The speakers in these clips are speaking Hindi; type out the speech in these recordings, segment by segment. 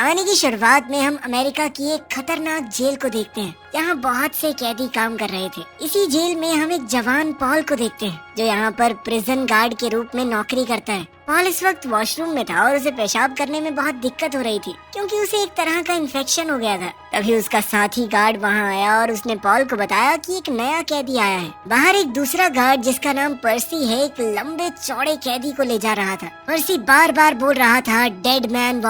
कहानी की शुरुआत में हम अमेरिका की एक खतरनाक जेल को देखते हैं। यहाँ बहुत से कैदी काम कर रहे थे। इसी जेल में हम एक जवान पॉल को देखते हैं जो यहाँ पर प्रिजन गार्ड के रूप में नौकरी करता है। पॉल इस वक्त वॉशरूम में था और उसे पेशाब करने में बहुत दिक्कत हो रही थी क्योंकि उसे एक तरह का इन्फेक्शन हो गया था। तभी उसका साथी गार्ड वहाँ आया और उसने पॉल को बताया कि एक नया कैदी आया है। बाहर एक दूसरा गार्ड जिसका नाम पर्सी है एक लंबे चौड़े कैदी को ले जा रहा था। पर्सी बार बार बोल रहा था डेड मैन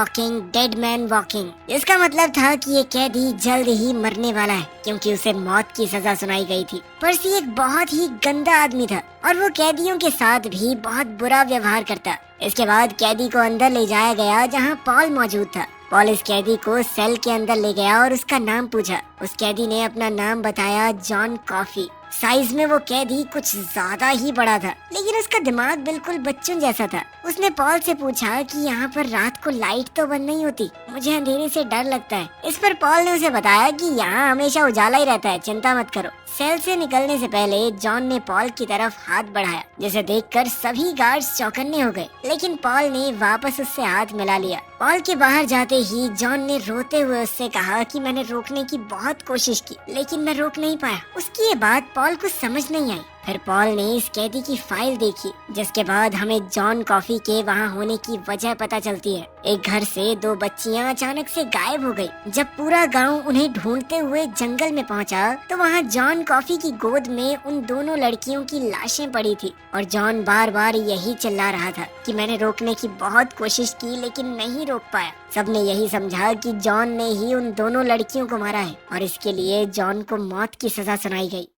वॉकिंग, इसका मतलब था कि ये कैदी जल्द ही मरने वाला है क्योंकि उसे मौत की सजा सुनाई गई थी। पर्सी एक बहुत ही गंदा आदमी था और वो कैदियों के साथ भी बहुत बुरा व्यवहार करता। इसके बाद कैदी को अंदर ले जाया गया जहाँ पॉल मौजूद था। पॉल इस कैदी को सेल के अंदर ले गया और उसका नाम पूछा। उस कैदी ने अपना नाम बताया जॉन कॉफी। साइज में वो कैदी कुछ ज्यादा ही बड़ा था लेकिन उसका दिमाग बिल्कुल बच्चों जैसा था। उसने पॉल से पूछा कि यहाँ पर रात को लाइट तो बंद नहीं होती, मुझे अंधेरे से डर लगता है। इस पर पॉल ने उसे बताया कि यहाँ हमेशा उजाला ही रहता है, चिंता मत करो। सेल से निकलने से पहले जॉन ने पॉल की तरफ हाथ बढ़ाया जिसे देखकर सभी गार्ड्स चौकन्ने हो गए, लेकिन पॉल ने वापस उससे हाथ मिला लिया। पॉल के बाहर जाते ही जॉन ने रोते हुए उससे कहा कि मैंने रोकने की बहुत कोशिश की लेकिन मैं रोक नहीं पाया। उसकी ये बात पॉल को समझ नहीं आई। फिर पॉल ने इस कैदी की फाइल देखी जिसके बाद हमें जॉन कॉफी के वहाँ होने की वजह पता चलती है। एक घर से 2 बच्चियाँ अचानक से गायब हो गई। जब पूरा गांव उन्हें ढूंढते हुए जंगल में पहुँचा तो वहाँ जॉन कॉफी की गोद में उन दोनों लड़कियों की लाशें पड़ी थी और जॉन बार बार यही चिल्ला रहा था कि मैंने रोकने की बहुत कोशिश की लेकिन नहीं रोक पाया। सबने यही समझा कि जॉन ने ही उन दोनों लड़कियों को मारा है और इसके लिए जॉन को मौत की सजा सुनाई गई।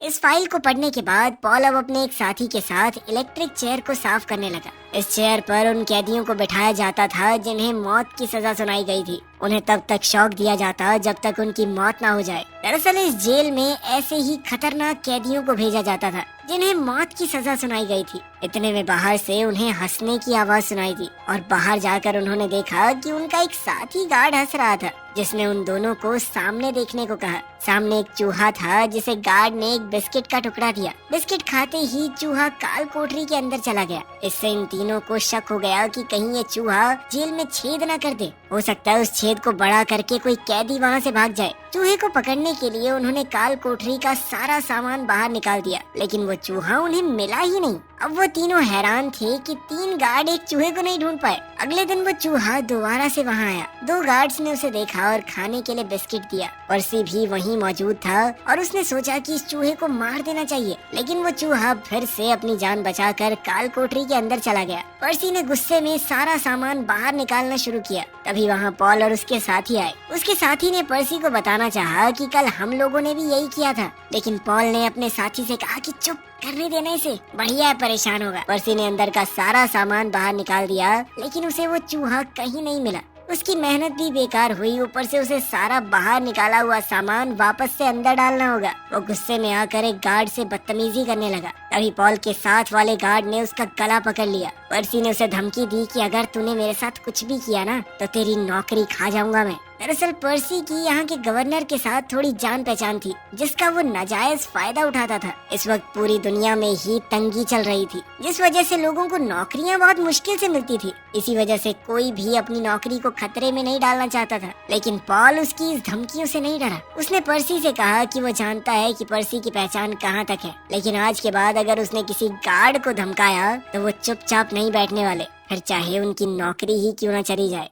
इस फाइल को पढ़ने के बाद पॉल अब अपने एक साथी के साथ इलेक्ट्रिक चेयर को साफ करने लगा। इस चेयर पर उन कैदियों को बिठाया जाता था जिन्हें मौत की सजा सुनाई गई थी। उन्हें तब तक शॉक दिया जाता जब तक उनकी मौत ना हो जाए। दरअसल इस जेल में ऐसे ही खतरनाक कैदियों को भेजा जाता था जिन्हें मौत की सजा सुनाई गई थी। इतने में बाहर से उन्हें हंसने की आवाज सुनाई दी और बाहर जाकर उन्होंने देखा कि उनका एक साथी गार्ड हंस रहा था जिसने उन दोनों को सामने देखने को कहा। सामने एक चूहा था जिसे गार्ड ने एक बिस्किट का टुकड़ा दिया। बिस्किट खाते ही चूहा काल कोठरी के अंदर चला गया। इससे इन तीनों को शक हो गया कि कहीं ये चूहा जेल में छेद न कर दे। हो सकता है उस छेद को बड़ा करके कोई कैदी वहाँ से भाग जाए। चूहे को पकड़ने के लिए उन्होंने काल कोठरी का सारा सामान बाहर निकाल दिया लेकिन वो चूहा उन्हें मिला ही नहीं। अब वो तीनों हैरान थे कि 3 गार्ड एक चूहे को नहीं ढूंढ पाए। अगले दिन वो चूहा दोबारा से वहाँ आया। 2 गार्ड्स ने उसे देखा और खाने के लिए बिस्किट दिया। पर्सी भी वहीं मौजूद था और उसने सोचा कि इस चूहे को मार देना चाहिए लेकिन वो चूहा फिर से अपनी जान बचाकर काल कोठरी के अंदर चला गया। पर्सी ने गुस्से में सारा सामान बाहर निकालना शुरू किया। तभी वहाँ पॉल और उसके साथी आए। उसके साथी ने पर्सी को बताना चाहा कि कल हम लोगों ने भी यही किया था लेकिन पॉल ने अपने साथी से कहा कि चुप करने देने से बढ़िया परेशान होगा। पर्सी ने अंदर का सारा सामान बाहर निकाल दिया लेकिन उसे वो चूहा कहीं नहीं मिला। उसकी मेहनत भी बेकार हुई, ऊपर से उसे सारा बाहर निकाला हुआ सामान वापस से अंदर डालना होगा। वो गुस्से में आकर एक गार्ड से बदतमीजी करने लगा। तभी पॉल के साथ वाले गार्ड ने उसका गला पकड़ लिया। पर्सी ने उसे धमकी दी कि अगर तूने मेरे साथ कुछ भी किया ना तो तेरी नौकरी खा जाऊंगा मैं। दरअसल पर्सी की यहाँ के गवर्नर के साथ थोड़ी जान पहचान थी जिसका वो नाजायज फायदा उठाता था। इस वक्त पूरी दुनिया में ही तंगी चल रही थी जिस वजह से लोगों को नौकरियाँ बहुत मुश्किल से मिलती थी। इसी वजह से कोई भी अपनी नौकरी को खतरे में नहीं डालना चाहता था लेकिन पॉल उसकी इस धमकियों से नहीं डरा। उसने पर्सी से कहा कि वो जानता है कि पर्सी की पहचान कहाँ तक है लेकिन आज के बाद अगर उसने किसी गार्ड को धमकाया तो वो चुपचाप नहीं बैठने वाले, फिर चाहे उनकी नौकरी ही क्यों न चली जाए।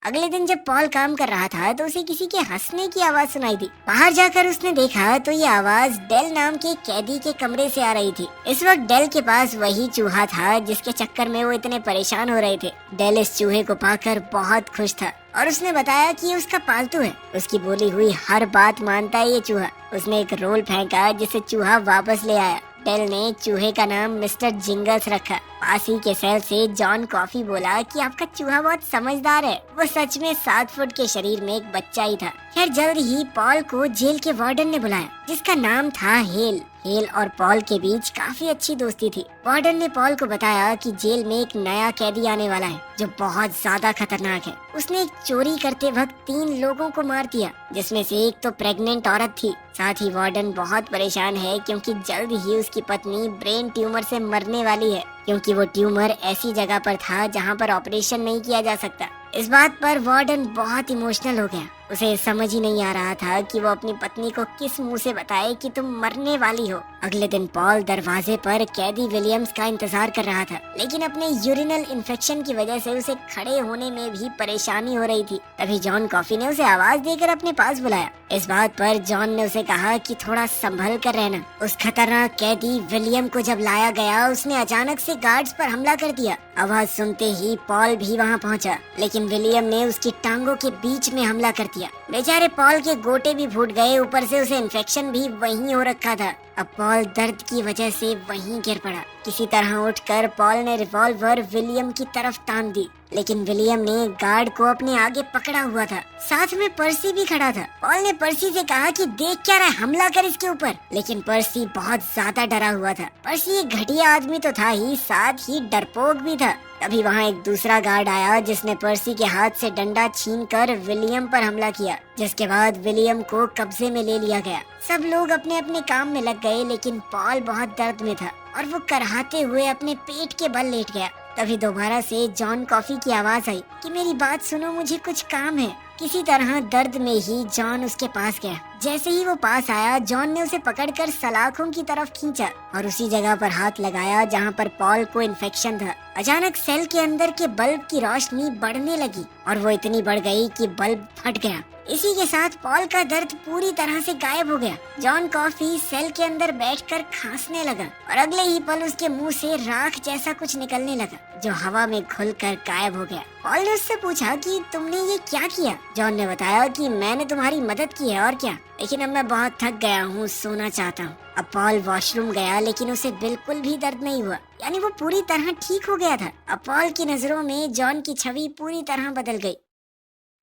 अगले दिन जब पॉल काम कर रहा था तो उसे किसी के हंसने की आवाज सुनाई दी। बाहर जाकर उसने देखा तो ये आवाज डेल नाम के कैदी के कमरे से आ रही थी। इस वक्त डेल के पास वही चूहा था जिसके चक्कर में वो इतने परेशान हो रहे थे। डेल इस चूहे को पाकर बहुत खुश था और उसने बताया कि ये उसका पालतू है। उसकी बोली हुई हर बात मानता है ये चूहा। उसने एक रोल फेंका जिसे चूहा वापस ले आया। डेल ने चूहे का नाम मिस्टर जिंगल्स रखा। पास ही के सेल से जॉन कॉफी बोला कि आपका चूहा बहुत समझदार है। वो सच में 7 फुट के शरीर में एक बच्चा ही था। खैर जल्द ही पॉल को जेल के वार्डन ने बुलाया जिसका नाम था हेल। हेल और पॉल के बीच काफी अच्छी दोस्ती थी। वार्डन ने पॉल को बताया कि जेल में एक नया कैदी आने वाला है जो बहुत ज्यादा खतरनाक है। उसने एक चोरी करते वक्त 3 लोगों को मार दिया जिसमें से एक तो प्रेग्नेंट औरत थी। साथ ही वार्डन बहुत परेशान है क्योंकि जल्द ही उसकी पत्नी ब्रेन ट्यूमर से मरने वाली है क्योंकि वो ट्यूमर ऐसी जगह पर था जहाँ पर ऑपरेशन नहीं किया जा सकता। इस बात पर वार्डन बहुत इमोशनल हो गया। उसे समझ ही नहीं आ रहा था कि वो अपनी पत्नी को किस मुंह से बताए कि तुम मरने वाली हो। अगले दिन पॉल दरवाजे पर कैदी विलियम्स का इंतजार कर रहा था, लेकिन अपने यूरिनल इन्फेक्शन की वजह से उसे खड़े होने में भी परेशानी हो रही थी। तभी जॉन कॉफी ने उसे आवाज देकर अपने पास बुलाया। इस बात पर जॉन ने उसे कहा कि थोड़ा संभल कर रहना। उस खतरनाक कैदी विलियम को जब लाया गया, उसने अचानक से गार्ड्स पर हमला कर दिया। आवाज सुनते ही पॉल भी वहां पहुंचा, लेकिन विलियम ने उसकी टांगों के बीच में हमला कर दिया। बेचारे पॉल के गोटे भी फूट गए, ऊपर से उसे इन्फेक्शन भी वहीं हो रखा था। अब पॉल दर्द की वजह से वहीं गिर पड़ा। किसी तरह उठकर पॉल ने रिवॉल्वर विलियम की तरफ तान दी, लेकिन विलियम ने गार्ड को अपने आगे पकड़ा हुआ था। साथ में पर्सी भी खड़ा था। पॉल ने पर्सी से कहा कि देख क्या रहा है, हमला कर इसके ऊपर। लेकिन पर्सी बहुत ज्यादा डरा हुआ था। पर्सी एक घटिया आदमी तो था ही, साथ ही डरपोक भी था। तभी वहाँ एक दूसरा गार्ड आया, जिसने पर्सी के हाथ से डंडा छीनकर विलियम पर हमला किया, जिसके बाद विलियम को कब्जे में ले लिया गया। सब लोग अपने अपने काम में लग गए, लेकिन पॉल बहुत दर्द में था और वो कराहते हुए अपने पेट के बल लेट गया। तभी दोबारा से जॉन कॉफी की आवाज आई कि मेरी बात सुनो, मुझे कुछ काम है। किसी तरह दर्द में ही जॉन उसके पास गया। जैसे ही वो पास आया, जॉन ने उसे पकड़कर सलाखों की तरफ खींचा और उसी जगह पर हाथ लगाया जहां पर पॉल को इन्फेक्शन था। अचानक सेल के अंदर के बल्ब की रोशनी बढ़ने लगी और वो इतनी बढ़ गई कि बल्ब फट गया। इसी के साथ पॉल का दर्द पूरी तरह से गायब हो गया। जॉन कॉफी सेल के अंदर बैठकर खांसने लगा और अगले ही पल उसके मुंह से राख जैसा कुछ निकलने लगा, जो हवा में घुलकर गायब हो गया। पॉल ने उससे पूछा कि तुमने ये क्या किया? जॉन ने बताया कि मैंने तुम्हारी मदद की है और क्या, लेकिन अब मैं बहुत थक गया हूँ, सोना चाहता हूँ। अब पॉल वॉशरूम गया, लेकिन उसे बिल्कुल भी दर्द नहीं हुआ, यानी वो पूरी तरह ठीक हो गया था। अब पॉल की नजरों में जॉन की छवि पूरी तरह बदल गई।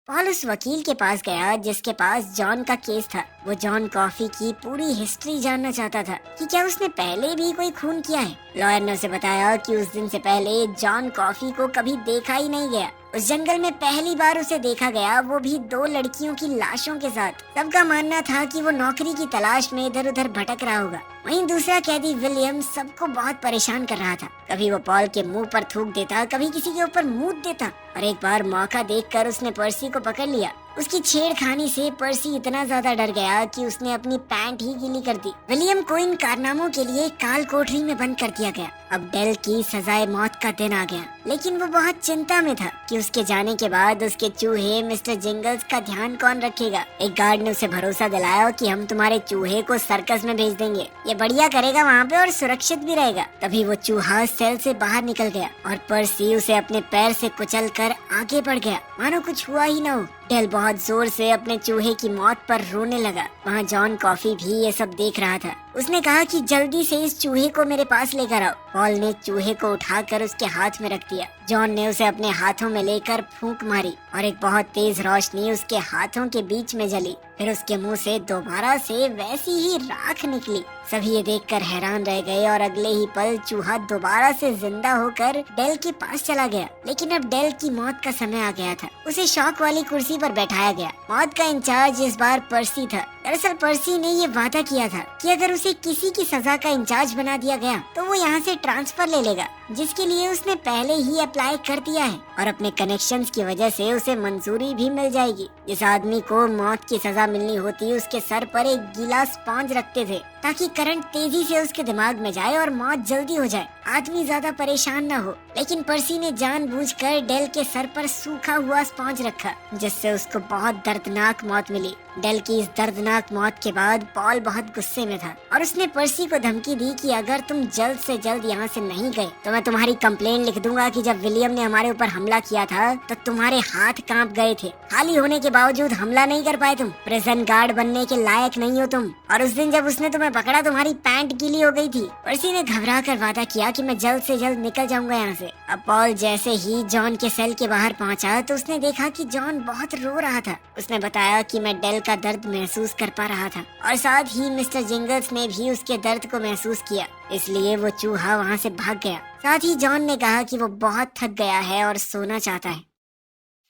पॉल उस वकील के पास गया जिसके पास जॉन का केस था। वो जॉन कॉफी की पूरी हिस्ट्री जानना चाहता था कि क्या उसने पहले भी कोई खून किया है। लॉयर ने उसे बताया कि उस दिन से पहले जॉन कॉफी को कभी देखा ही नहीं गया। उस जंगल में पहली बार उसे देखा गया, वो भी 2 लड़कियों की लाशों के साथ। सबका मानना था कि वो नौकरी की तलाश में इधर उधर भटक रहा होगा। वहीं दूसरा कैदी विलियम सबको बहुत परेशान कर रहा था। कभी वो पॉल के मुंह पर थूक देता, कभी किसी के ऊपर मूत देता, और एक बार मौका देखकर उसने पर्सी को पकड़ लिया। उसकी छेड़खानी से पर्सी इतना ज्यादा डर गया कि उसने अपनी पैंट ही गीली कर दी। विलियम को इन कारनामों के लिए काल कोठरी में बंद कर दिया गया। अब डेल की सजाए मौत का दिन आ गया, लेकिन वो बहुत चिंता में था कि उसके जाने के बाद उसके चूहे मिस्टर जिंगल्स का ध्यान कौन रखेगा। एक गार्ड ने उसे भरोसा दिलाया कि हम तुम्हारे चूहे को सर्कस में भेज देंगे, ये बढ़िया करेगा वहाँ पे और सुरक्षित भी रहेगा। तभी वो चूहा सेल से बाहर निकल गया और पर्सी उसे अपने पैर से कुचलकर आगे बढ़ गया, मानो कुछ हुआ ही न हो। डेल बहुत जोर से अपने चूहे की मौत पर रोने लगा। वहाँ जॉन कॉफी भी ये सब देख रहा था। उसने कहा कि जल्दी से इस चूहे को मेरे पास लेकर आओ। पॉल ने चूहे को उठाकर उसके हाथ में रख दिया। जॉन ने उसे अपने हाथों में लेकर फूंक मारी और एक बहुत तेज रोशनी उसके हाथों के बीच में जली। फिर उसके मुंह से दोबारा से वैसी ही राख निकली। सभी ये देखकर हैरान रह गए और अगले ही पल चूहा दोबारा से जिंदा होकर डेल के पास चला गया। लेकिन अब डेल की मौत का समय आ गया था। उसे शौक वाली कुर्सी पर बैठाया गया। मौत का इंचार्ज इस बार पर्सी था। दरअसल पर्सी ने ये वादा किया था कि अगर उसे किसी की सजा का इंचार्ज बना दिया गया तो वो यहाँ से ट्रांसफर ले लेगा, जिसके लिए उसने पहले ही अप्लाई कर दिया है और अपने कनेक्शंस की वजह से उसे मंजूरी भी मिल जाएगी। जिस आदमी को मौत की सजा मिलनी होती, उसके सर पर एक गीला स्पॉन्ज रखते थे ताकि करंट तेजी से उसके दिमाग में जाए और मौत जल्दी हो जाए, आदमी ज्यादा परेशान न हो। लेकिन पर्सी ने जानबूझकर डेल के सर पर सूखा हुआ स्पॉन्ज रखा, जिससे उसको बहुत दर्दनाक मौत मिली। डेल की इस दर्दनाक मौत के बाद पॉल बहुत गुस्से में था और उसने पर्सी को धमकी दी कि अगर तुम जल्द से जल्द यहाँ से नहीं गए तो मैं तुम्हारी कंप्लेन लिख दूंगा कि जब विलियम ने हमारे ऊपर हमला किया था तो तुम्हारे हाथ कांप गए थे। खाली होने के बावजूद हमला नहीं कर पाए, तुम प्रिजन गार्ड बनने के लायक नहीं हो तुम। और उस दिन जब उसने तुम्हें पकड़ा, तुम्हारी पैंट गीली हो गई थी। पर्सी ने घबरा कर वादा किया कि मैं जल्द से जल्द निकल जाऊंगा यहाँ से। अब पॉल जैसे ही जॉन के सेल के बाहर पहुँचा तो उसने देखा कि जॉन बहुत रो रहा था। उसने बताया कि मैं डेल का दर्द महसूस कर पा रहा था और साथ ही मिस्टर जिंगल्स ने भी उसके दर्द को महसूस किया, इसलिए वो चूहा वहाँ से भाग गया। साथ ही जॉन ने कहा कि वो बहुत थक गया है और सोना चाहता है।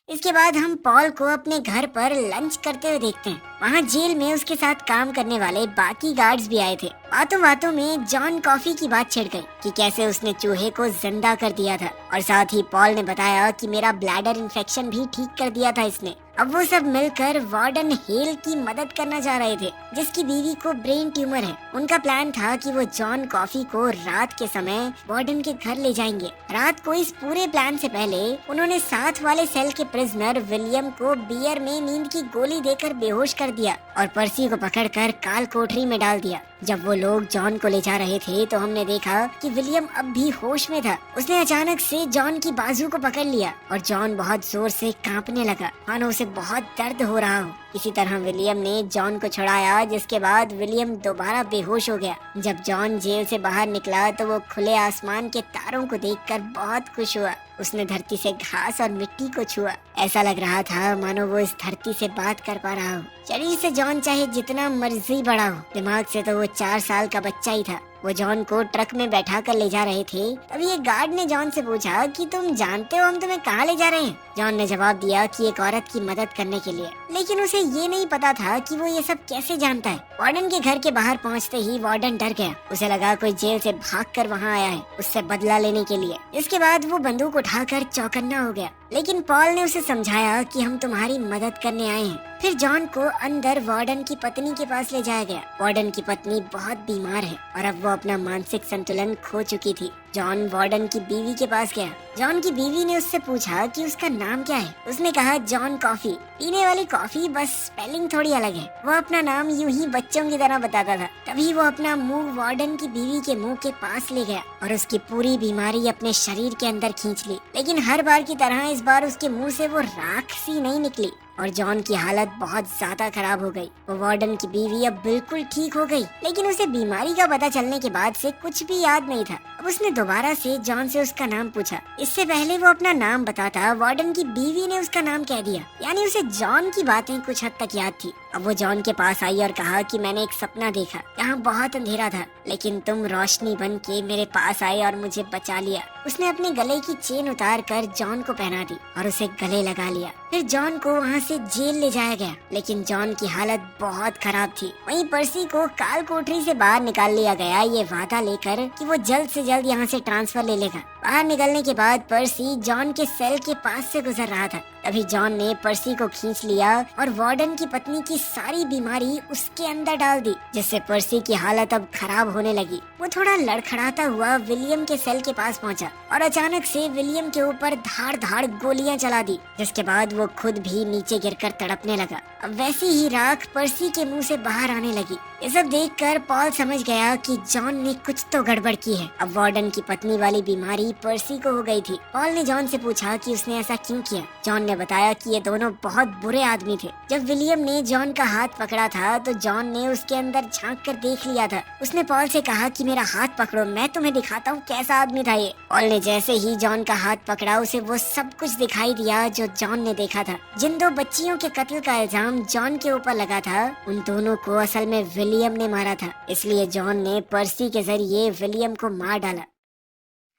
इसके बाद हम पॉल को अपने घर पर लंच करते हुए देखते हैं। वहाँ जेल में उसके साथ काम करने वाले बाकी गार्ड्स भी आए थे। बातों बातों में जॉन कॉफी की बात छिड़ गई कि कैसे उसने चूहे को जिंदा कर दिया था, और साथ ही पॉल ने बताया कि मेरा ब्लैडर इन्फेक्शन भी ठीक कर दिया था इसने। अब वो सब मिलकर वार्डन हेल की मदद करना चाह रहे थे, जिसकी बीवी को ब्रेन ट्यूमर है। उनका प्लान था कि वो जॉन कॉफी को रात के समय वार्डन के घर ले जाएंगे। रात को इस पूरे प्लान से पहले उन्होंने साथ वाले सेल के प्रिजनर विलियम को बियर में नींद की गोली देकर बेहोश कर दिया और पर्सी को पकड़कर काल कोठरी में डाल दिया। जब वो लोग जॉन को ले जा रहे थे तो हमने देखा कि विलियम अब भी होश में था। उसने अचानक से जॉन की बाजू को पकड़ लिया और जॉन बहुत जोर से कांपने लगा, मानो उसे बहुत दर्द हो रहा हो। इसी तरह विलियम ने जॉन को छुड़ाया, जिसके बाद विलियम दोबारा बेहोश हो गया। जब जॉन जेल से बाहर निकला तो वो खुले आसमान के तारों को देखकर बहुत खुश हुआ। उसने धरती से घास और मिट्टी को छुआ। ऐसा लग रहा था मानो वो इस धरती से बात कर पा रहा हो। शरीर से जॉन चाहे जितना मर्जी बड़ा हो, दिमाग से तो वो 4 साल का बच्चा ही था। वो जॉन को ट्रक में बैठा कर ले जा रहे थे। तभी एक गार्ड ने जॉन से पूछा कि तुम जानते हो हम तुम्हें कहाँ ले जा रहे हैं? जॉन ने जवाब दिया कि एक औरत की मदद करने के लिए, लेकिन उसे ये नहीं पता था कि वो ये सब कैसे जानता है। वार्डन के घर के बाहर पहुंचते ही वार्डन डर गया। उसे लगा कोई जेल से भागकर वहां आया है उससे बदला लेने के लिए। इसके बाद वो बंदूक उठाकर चौकन्ना हो गया, लेकिन पॉल ने उसे समझाया कि हम तुम्हारी मदद करने आए हैं। फिर जॉन को अंदर वार्डन की पत्नी के पास ले जाया गया। वार्डन की पत्नी बहुत बीमार है और अब वो अपना मानसिक संतुलन खो चुकी थी। जॉन वार्डन की बीवी के पास गया। जॉन की बीवी ने उससे पूछा कि उसका नाम क्या है। उसने कहा जॉन कॉफी, पीने वाली कॉफी, बस स्पेलिंग थोड़ी अलग है। वो अपना नाम यूं ही बच्चों की तरह बताता था। तभी वो अपना मुंह वार्डन की बीवी के मुंह के पास ले गया और उसकी पूरी बीमारी अपने शरीर के अंदर खींच ली। लेकिन हर बार की तरह इस बार उसके मुंह से वो राख सी नहीं निकली और जॉन की हालत बहुत ज्यादा खराब हो गई। वो वार्डन की बीवी अब बिल्कुल ठीक हो गई, लेकिन उसे बीमारी का पता चलने के बाद से कुछ भी याद नहीं था। अब उसने दोबारा से जॉन से उसका नाम पूछा। इससे पहले वो अपना नाम बताता, वार्डन की बीवी ने उसका नाम कह दिया, यानी उसे जॉन की बातें कुछ हद तक याद थी। अब वो जॉन के पास आई और कहा कि मैंने एक सपना देखा, यहाँ बहुत अंधेरा था, लेकिन तुम रोशनी बन के मेरे पास आए और मुझे बचा लिया। उसने अपने गले की चेन उतार कर जॉन को पहना दी और उसे गले लगा लिया। फिर जॉन को वहाँ से जेल ले जाया गया, लेकिन जॉन की हालत बहुत खराब थी। वहीं पर्सी को काल कोठरी से बाहर निकाल लिया गया, ये वादा लेकर कि वो जल्द से जल्द यहाँ से ट्रांसफर ले लेगा। बाहर निकलने के बाद पर्सी जॉन के सेल के पास से गुजर रहा था। तभी जॉन ने पर्सी को खींच लिया और वार्डन की पत्नी की सारी बीमारी उसके अंदर डाल दी, जिससे पर्सी की हालत अब खराब होने लगी। वो थोड़ा लड़खड़ाता हुआ विलियम के सेल के पास पहुंचा और अचानक से विलियम के ऊपर धाड़ धाड़ गोलियां चला दी, जिसके बाद वो खुद भी नीचे गिरकर तड़पने लगा। अब वैसी ही राख पर्सी के मुंह से बाहर आने लगी। ये सब देखकर पॉल समझ गया कि जॉन ने कुछ तो गड़बड़ की है। अब वार्डन की पत्नी वाली बीमारी पर्सी को हो गई थी। पॉल ने जॉन से पूछा कि उसने ऐसा क्यों किया। जॉन ने बताया कि ये दोनों बहुत बुरे आदमी थे। जब विलियम ने जॉन का हाथ पकड़ा था तो जॉन ने उसके अंदर झांक कर देख लिया था। उसने पॉल से कहा कि मेरा हाथ पकड़ो, मैं तुम्हें दिखाता हूँ कैसा आदमी था ये। पॉल ने जैसे ही जॉन का हाथ पकड़ा, उसे वो सब कुछ दिखाई दिया जो जॉन ने देखा था। जिन 2 बच्चियों के कत्ल का इल्जाम जॉन के ऊपर लगा था, उन दोनों को असल में विलियम ने मारा था। इसलिए जॉन ने पर्सी के जरिए विलियम को मार डाला।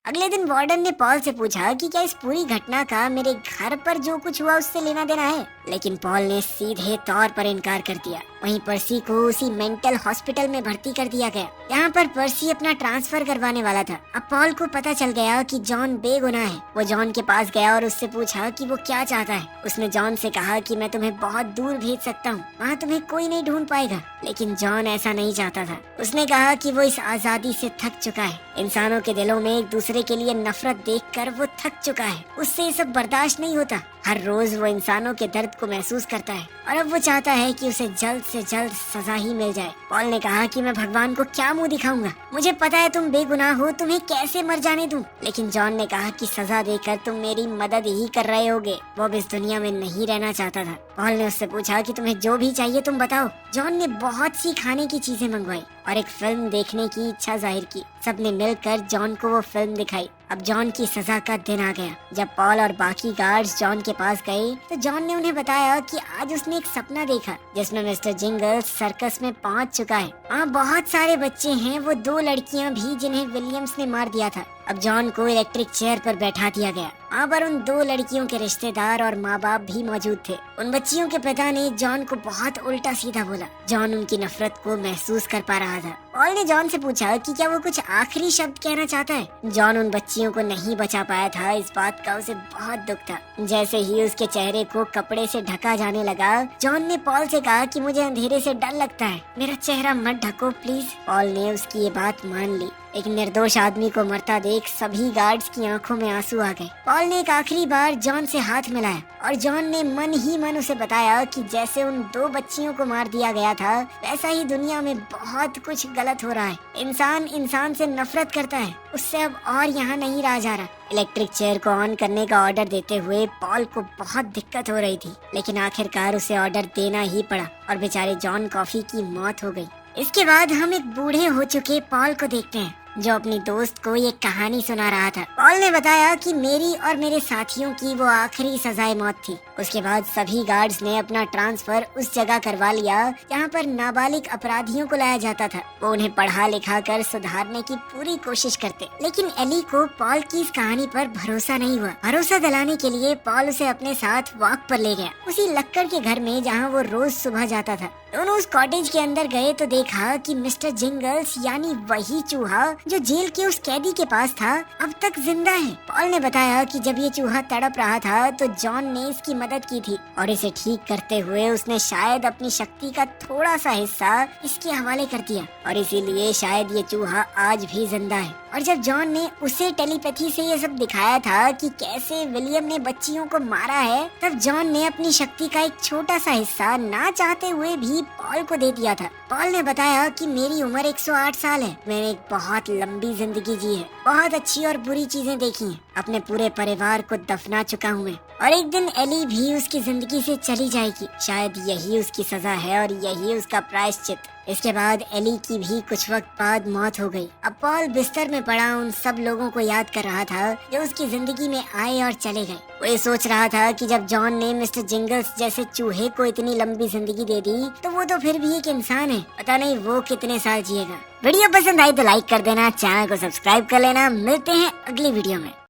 अगले दिन वार्डन ने पॉल से पूछा कि क्या इस पूरी घटना का मेरे घर पर जो कुछ हुआ उससे लेना देना है, लेकिन पॉल ने सीधे तौर पर इनकार कर दिया। वहीं पर्सी को उसी मेंटल हॉस्पिटल में भर्ती कर दिया गया, यहाँ पर पर्सी अपना ट्रांसफर करवाने वाला था। अब पॉल को पता चल गया कि जॉन बेगुनाह है। वो जॉन के पास गया और उससे पूछा कि वो क्या चाहता है। उसने जॉन से कहा कि मैं तुम्हें बहुत दूर भेज सकता हूँ, वहाँ तुम्हें कोई नहीं ढूंढ पाएगा, लेकिन जॉन ऐसा नहीं चाहता था। उसने कहा कि वो इस आजादी से थक चुका है। इंसानों के दिलों में एक दूसरे के लिए नफरत देखकर वो थक चुका है। उससे ये सब बर्दाश्त नहीं होता। हर रोज वो इंसानों के दर्द को महसूस करता है और अब वो चाहता है कि उसे जल्द से जल्द सजा ही मिल जाए। पॉल ने कहा कि मैं भगवान को क्या मुंह दिखाऊंगा, मुझे पता है तुम बेगुनाह हो, तुम्हें कैसे मर जाने दूं। लेकिन जॉन ने कहा कि सजा देकर तुम मेरी मदद ही कर रहे होगे। वो अब इस दुनिया में नहीं रहना चाहता था। पॉल ने उससे पूछा कि तुम्हें जो भी चाहिए तुम बताओ। जॉन ने बहुत सी खाने की चीजें मंगवाई और एक फिल्म देखने की इच्छा जाहिर की। सबने मिलकर जॉन को वो फिल्म दिखाई। अब जॉन की सजा का दिन आ गया। जब पॉल और बाकी गार्ड्स जॉन के पास गए तो जॉन ने उन्हें बताया कि आज उसने एक सपना देखा जिसमें मिस्टर जिंगल्स सर्कस में पहुंच चुका है। वहाँ बहुत सारे बच्चे हैं, वो 2 लड़कियां भी जिन्हें विलियम्स ने मार दिया था। अब जॉन को इलेक्ट्रिक चेयर पर बैठा दिया गया। वहाँ पर उन 2 लड़कियों के रिश्तेदार और माँ बाप भी मौजूद थे। उन बच्चियों के पिता ने जॉन को बहुत उल्टा सीधा बोला। जॉन उनकी नफरत को महसूस कर पा रहा था। पॉल ने जॉन से पूछा कि क्या वो कुछ आखिरी शब्द कहना चाहता है। जॉन उन बच्चियों को नहीं बचा पाया था, इस बात का उसे बहुत दुख था। जैसे ही उसके चेहरे को कपड़े से ढका जाने लगा, जॉन ने पॉल से कहा कि मुझे अंधेरे से डर लगता है, मेरा चेहरा मत ढको प्लीज। पॉल ने उसकी ये बात मान ली। एक निर्दोष आदमी को मरता देख सभी गार्ड्स की आंखों में आंसू आ गए। पॉल ने एक आखिरी बार जॉन से हाथ मिलाया और जॉन ने मन ही मन उसे बताया कि जैसे उन 2 बच्चियों को मार दिया गया था, वैसा ही दुनिया में बहुत कुछ गलत हो रहा है। इंसान इंसान से नफरत करता है, उससे अब और यहाँ नहीं रहा जा रहा। इलेक्ट्रिक चेयर को ऑन करने का ऑर्डर देते हुए पॉल को बहुत दिक्कत हो रही थी, लेकिन आखिरकार उसे ऑर्डर देना ही पड़ा और बेचारे जॉन कॉफी की मौत हो गई। इसके बाद हम एक बूढ़े हो चुके पॉल को देखते हैं जो अपनी दोस्त को ये कहानी सुना रहा था। पॉल ने बताया कि मेरी और मेरे साथियों की वो आखिरी सजाए मौत थी। उसके बाद सभी गार्ड्स ने अपना ट्रांसफर उस जगह करवा लिया जहाँ पर नाबालिग अपराधियों को लाया जाता था। वो उन्हें पढ़ा लिखा कर सुधारने की पूरी कोशिश करते, लेकिन एली को पॉल की इस कहानी पर भरोसा नहीं हुआ। भरोसा दिलाने के लिए पॉल उसे अपने साथ वॉक पर ले गया, उसी लक्कड़ के घर में जहाँ वो रोज सुबह जाता था। दोनों उस कॉटेज के अंदर गए तो देखा कि मिस्टर जिंगल्स यानी वही चूहा जो जेल के उस कैदी के पास था अब तक जिंदा है। पॉल ने बताया कि जब ये चूहा तड़प रहा था तो जॉन ने इसकी मदद की थी और इसे ठीक करते हुए उसने शायद अपनी शक्ति का थोड़ा सा हिस्सा इसके हवाले कर दिया और इसीलिए शायद ये चूहा आज भी जिंदा है। और जब जॉन ने उसे टेलीपैथी से ये सब दिखाया था कि कैसे विलियम ने बच्चियों को मारा है, तब जॉन ने अपनी शक्ति का एक छोटा सा हिस्सा ना चाहते हुए भी पॉल को दे दिया था। पॉल ने बताया कि मेरी उम्र 108 साल है, मैंने एक बहुत लंबी जिंदगी जी है, बहुत अच्छी और बुरी चीजें देखी हैं, अपने पूरे परिवार को दफना चुका हूँ मैं, और एक दिन एली भी उसकी जिंदगी से चली जाएगी। शायद यही उसकी सजा है और यही उसका प्रायश्चित। इसके बाद एली की भी कुछ वक्त बाद मौत हो गई। अब पॉल बिस्तर में पड़ा उन सब लोगों को याद कर रहा था जो उसकी जिंदगी में आए और चले गए। वो ये सोच रहा था कि जब जॉन ने मिस्टर जिंगल्स जैसे चूहे को इतनी लंबी जिंदगी दे दी तो वो तो फिर भी एक इंसान है, पता नहीं वो कितने साल जिएगा। वीडियो पसंद आई तो लाइक कर देना, चैनल को सब्सक्राइब कर लेना। मिलते हैं अगली वीडियो में।